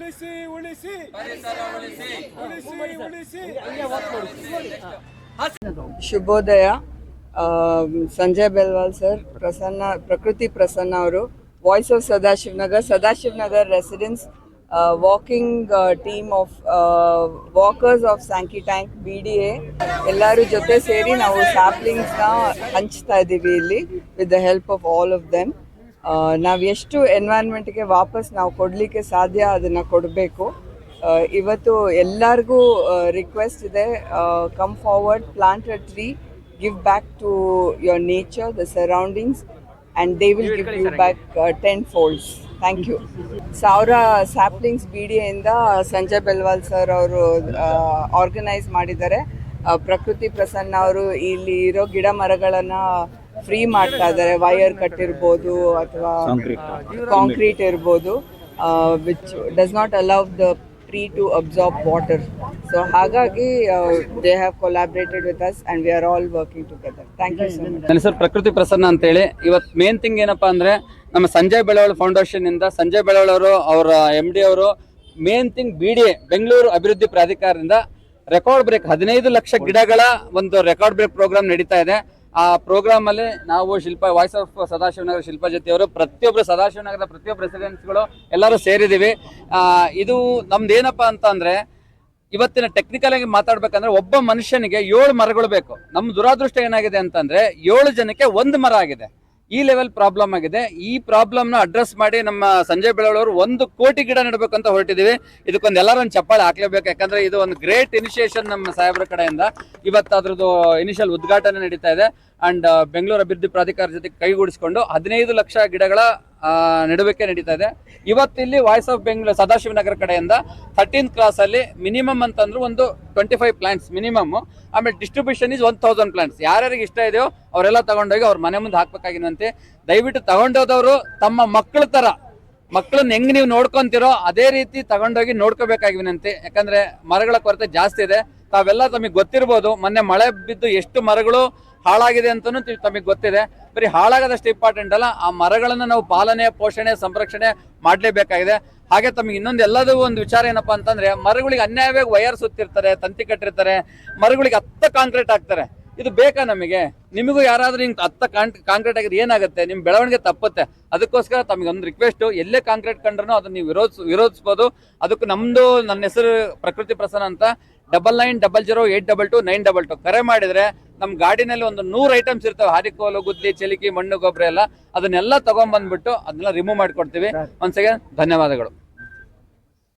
ಉಳಿಸಿ ಉಳಿಸಿ ಉಳಿಸಿ ಉಳಿಸಿ. ಶುಭೋದಯ. ಸಂಜಯ್ ಬೆಲ್ವಾಲ್ ಸರ್, ಪ್ರಕೃತಿ ಪ್ರಸನ್ನ ಅವರು, voice of Sadashivanagar residence, walking team of walkers of Sankey tank BDA ಎಲ್ಲರೂ ಜೊತೆ ಸೇರಿ ನಾವು ಸ್ಯಾಪ್ಲಿಂಗ್ಸ್ನ ಹಂಚ್ತಾ ಇದ್ದೀವಿ ಇಲ್ಲಿ with the help of all of them. ನಾವು ಎಷ್ಟು ಎನ್ವೈರ್ನ್ಮೆಂಟ್ಗೆ ವಾಪಸ್ ನಾವು ಕೊಡಲಿಕ್ಕೆ ಸಾಧ್ಯ ಅದನ್ನು ಕೊಡಬೇಕು. ಇವತ್ತು ಎಲ್ಲರಿಗೂ ರಿಕ್ವೆಸ್ಟ್ ಇದೆ, come forward, plant a tree, give back to your nature, the surroundings, and they will give you back 10 folds. Thank you. Saura saplings BDA ಇಂದ ಸಂಜಯ್ ಬೆಲ್ವಾಲ್ ಸರ್ ಅವರು ಆರ್ಗನೈಸ್ ಮಾಡಿದ್ದಾರೆ. ಪ್ರಕೃತಿ ಪ್ರಸನ್ನ ಅವರು ಇಲ್ಲಿ ಇರೋ ಗಿಡ ಮರಗಳನ್ನು ಫ್ರೀ ಮಾಡ್ತಾ ಇದ್ದಾರೆ. ವೈರ್ ಕಟ್ ಇರ್ಬೋದು ಅಥವಾ ಕಾಂಕ್ರೀಟ್ ಇರ್ಬೋದು, which does not allow the tree to absorb water. So ಹಾಗಾಗಿ they have collaborated with us and we are all working together. Thank you so much. ನನ್ನ ಹೆಸರು ಪ್ರಕೃತಿ ಪ್ರಸನ್ನ ಅಂತ ಹೇಳಿ. ಇವತ್ತು ಮೇನ್ ಥಿಂಗ್ ಏನಪ್ಪಾ ಅಂದ್ರೆ, ನಮ್ಮ ಸಂಜಯ್ ಬೆಳವಲ್ ಫೌಂಡೇಶನ್ ಇಂದ ಸಂಜಯ್ ಬೆಳವಲ್ ಅವರು, ಅವರ MD ಅವರು, ಮೇನ್ ಥಿಂಗ್ BDA ಬೆಂಗಳೂರು ಅಭಿವೃದ್ಧಿ ಪ್ರಾಧಿಕಾರದಿಂದ ರೆಕಾರ್ಡ್ ಬ್ರೇಕ್ 15 ಲಕ್ಷ ಗಿಡಗಳ ಒಂದು ರೆಕಾರ್ಡ್ ಬ್ರೇಕ್ ಪ್ರೋಗ್ರಾಮ್ ನಡೀತಾ ಇದೆ. ಆ ಪ್ರೋಗ್ರಾಮ್ ಅಲ್ಲಿ ನಾವು ವಾಯ್ಸ್ ಆಫ್ ಸದಾಶಿವನಗರ ಶಿಲ್ಪಾ ಜೊತೆ ಅವರು, ಪ್ರತಿಯೊಬ್ಬರು ಸದಾಶಿವನಗರದ ಪ್ರತಿಯೊಬ್ಬರು ರೆಸಿಡೆಂಟ್ಸ್ಗಳು ಎಲ್ಲರೂ ಸೇರಿದ್ದೀವಿ. ಇದು ನಮ್ದು ಏನಪ್ಪಾ ಅಂತ ಅಂದ್ರೆ, ಇವತ್ತಿನ ಟೆಕ್ನಿಕಲ್ ಆಗಿ ಮಾತಾಡ್ಬೇಕಂದ್ರೆ ಒಬ್ಬ ಮನುಷ್ಯನಿಗೆ 7 ಮರಗಳು ಬೇಕು. ನಮ್ಮ ದುರಾದೃಷ್ಟ ಏನಾಗಿದೆ ಅಂತಂದ್ರೆ 7 ಜನಕ್ಕೆ 1 ಮರ ಆಗಿದೆ. ಈ ಲೆವೆಲ್ ಪ್ರಾಬ್ಲಮ್ ಆಗಿದೆ. ಈ ಪ್ರಾಬ್ಲಮ್ ನ ಅಡ್ರೆಸ್ ಮಾಡಿ ನಮ್ಮ ಸಂಜಯ್ ಬೆಳವಲ್ ಅವರು 1 ಕೋಟಿ ಗಿಡ ನೆಡಬೇಕಂತ ಹೊರಟಿದೀವಿ. ಇದಕ್ಕೊಂದು ಎಲ್ಲರೊಂದು ಚಪ್ಪಾಳೆ ಹಾಕ್ಲೇಬೇಕು. ಯಾಕಂದ್ರೆ ಇದು ಒಂದು ಗ್ರೇಟ್ ಇನಿಷಿಯೇಷನ್ ನಮ್ಮ ಸಾಹೇಬ್ರ ಕಡೆಯಿಂದ. ಇವತ್ತು ಅದ್ರದ್ದು ಇನಿಷಿಯಲ್ ಉದ್ಘಾಟನೆ ನಡೀತಾ ಇದೆ. ಅಂಡ್ ಬೆಂಗಳೂರು ಅಭಿವೃದ್ಧಿ ಪ್ರಾಧಿಕಾರ ಜೊತೆ ಕೈಗೂಡಿಸಿಕೊಂಡು 15 ಲಕ್ಷ ಗಿಡಗಳ ನೆಡುವಿಕೆ ನಡೀತಾ ಇದೆ. ಇವತ್ತಿಲ್ಲಿ ವಾಯ್ಸ್ ಆಫ್ ಬೆಂಗಳೂರು ಸದಾಶಿವನಗರ ಕಡೆಯಿಂದ 13th ಕ್ಲಾಸ್ ಅಲ್ಲಿ ಮಿನಿಮಮ್ ಅಂತಂದ್ರು ಒಂದು 25 ಪ್ಲಾಂಟ್ಸ್ ಮಿನಿಮಮ್. ಆಮೇಲೆ ಡಿಸ್ಟ್ರಿಬ್ಯೂಷನ್ ಇಸ್ 1000 ಪ್ಲಾಂಟ್ಸ್. ಯಾರ್ಯಾರಿಗೆ ಇಷ್ಟ ಇದೆಯೋ ಅವರೆಲ್ಲ ತಗೊಂಡೋಗಿ ಅವ್ರ ಮನೆ ಮುಂದೆ ಹಾಕ್ಬೇಕಾಗಿನಂತೆ. ದಯವಿಟ್ಟು ತಗೊಂಡೋದವರು ತಮ್ಮ ಮಕ್ಕಳ ತರ, ಮಕ್ಕಳನ್ನ ಹೆಂಗ್ ನೀವು ನೋಡ್ಕೊಂತಿರೋ ಅದೇ ರೀತಿ ತಗೊಂಡೋಗಿ ನೋಡ್ಕೋಬೇಕಾಗಿನಂತೆ. ಯಾಕಂದ್ರೆ ಮರಗಳ ಕೊರತೆ ಜಾಸ್ತಿ ಇದೆ. ತಾವೆಲ್ಲ ತಮಗೆ ಗೊತ್ತಿರ್ಬೋದು, ಮೊನ್ನೆ ಮಳೆ ಬಿದ್ದು ಎಷ್ಟು ಮರಗಳು ಹಾಳಾಗಿದೆ ಅಂತನೂ ತಮಗೆ ಗೊತ್ತಿದೆ. ಬರೀ ಹಾಳಾಗೋದಷ್ಟು ಇಂಪಾರ್ಟೆಂಟ್ ಅಲ್ಲ, ಆ ಮರಗಳನ್ನ ನಾವು ಪಾಲನೆ, ಪೋಷಣೆ, ಸಂರಕ್ಷಣೆ ಮಾಡಲೇಬೇಕಾಗಿದೆ. ಹಾಗೆ ತಮಗೆ ಇನ್ನೊಂದು ಎಲ್ಲದೂ ಒಂದು ವಿಚಾರ ಏನಪ್ಪಾ ಅಂತಂದ್ರೆ, ಮರಗಳಿಗೆ ಅನ್ಯಾಯವಾಗಿ ವೈರ್ ಸುತ್ತಿರ್ತಾರೆ, ತಂತಿ ಕಟ್ಟಿರ್ತಾರೆ, ಮರಗಳಿಗೆ 10 ಕಾಂಕ್ರೀಟ್ ಹಾಕ್ತಾರೆ. ಇದು ಬೇಕಾ ನಮಗೆ? ನಿಮಗೂ ಯಾರಾದ್ರೂ ಹಿಂಗೆ 10 ಕಾಂಕ್ರೀಟ್ ಆಗಿದ್ರೆ ಏನಾಗುತ್ತೆ? ನಿಮ್ ಬೆಳವಣಿಗೆ ತಪ್ಪುತ್ತೆ. ಅದಕ್ಕೋಸ್ಕರ ತಮಗೆ ಒಂದು ರಿಕ್ವೆಸ್ಟ್, ಎಲ್ಲೇ ಕಾಂಕ್ರೀಟ್ ಕಂಡ್ರೂ ಅದನ್ನ ನೀವು ವಿರೋಧಿಸಬಹುದು. ಅದಕ್ಕೆ ನಮ್ದು, ನನ್ನ ಹೆಸರು ಪ್ರಕೃತಿ ಪ್ರಸನ್ನ ಅಂತ, 99000822 ಕರೆ ಮಾಡಿದ್ರೆ ನಮ್ ಗಾಡಿನಲ್ಲಿ ಒಂದು 100 ಐಟಮ್ಸ್ ಇರ್ತವೆ. ಹಾರಿಕೋಲು, ಗುದ್ಲಿ, ಚಲಿಕಿ, ಮಣ್ಣು, ಗೊಬ್ಬರ ಎಲ್ಲ, ಅದನ್ನೆಲ್ಲ ತಗೊಂಡ್ಬಂದ್ಬಿಟ್ಟು ಅದನ್ನೆಲ್ಲ ರಿಮೂವ್ ಮಾಡ್ಕೊಡ್ತೀವಿ. ಒನ್ಸ್ ಅಗೇನ್ ಧನ್ಯವಾದಗಳು.